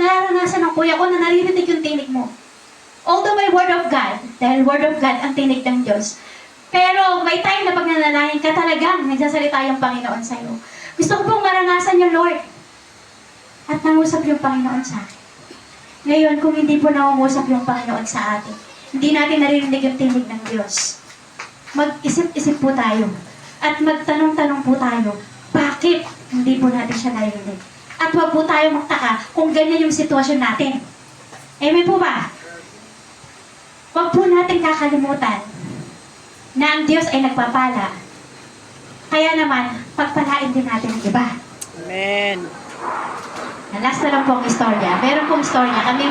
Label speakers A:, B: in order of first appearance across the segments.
A: nararanasan ng kuya ko na naririnig yung tinig mo. Although may word of God, dahil word of God ang tinig ng Diyos. Pero may time na pag nanalangin ka talagang nagsasalita yung Panginoon sa'yo. Gusto ko pong maranasan yung Lord. At nangusap yung Panginoon sa akin. Ngayon, kung hindi po nangungusap yung Panginoon sa atin, hindi natin naririnig yung tinig ng Diyos. Mag-isip-isip po tayo. At magtanong-tanong po tayo, bakit hindi po natin siya naririnig? At huwag po tayo magtaka kung ganyan yung sitwasyon natin. Amen po ba? Huwag po natin kakalimutan na ang Diyos ay nagpapala. Kaya naman, pagpalain din natin ang iba.
B: Amen.
A: Last na lang pong istorya. Meron pong istorya. Kami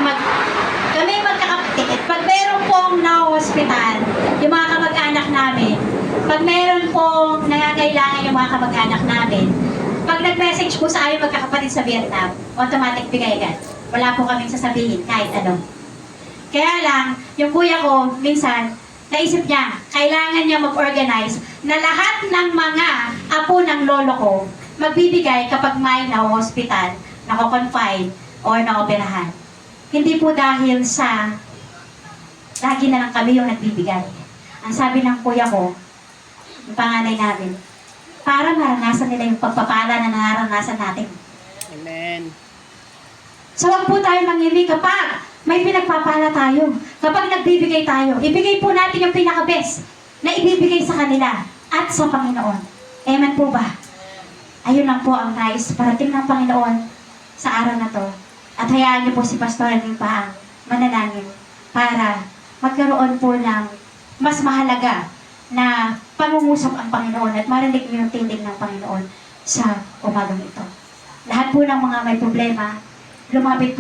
A: magkakapatid. Pag meron pong na-hospital, yung mga kamag-anak namin, pag meron pong nangangailangan yung mga kamag-anak namin, pag nag-message po sa amin magkakapatid sa Vietnam, automatic bigay agad. Wala po kaming sasabihin kahit ano. Kaya lang, yung kuya ko, minsan, naisip niya, kailangan niya mag-organize na lahat ng mga apo ng lolo ko magbibigay kapag may na-hospital, nako-confine, or na-operahan. Hindi po dahil sa lagi na lang kami yung nagbibigay. Ang sabi ng kuya ko, yung panganay namin, para maranasan nila yung pagpapala na naranasan natin.
B: Amen.
A: So wag po tayo mangili kapag may pinagpapala tayo. Kapag nagbibigay tayo, ibigay po natin yung pinaka-best na ibibigay sa kanila at sa Panginoon. Amen po ba? Ayun lang po ang nais parating ng Panginoon sa araw na to. At hayaan niyo po si Pastor Aning Paang manalangin para magkaroon po ng mas mahalaga na pangungusap ang Panginoon at marinig niyo yung tinig ng Panginoon sa umagang ito. Lahat po ng mga may problema, lumapit po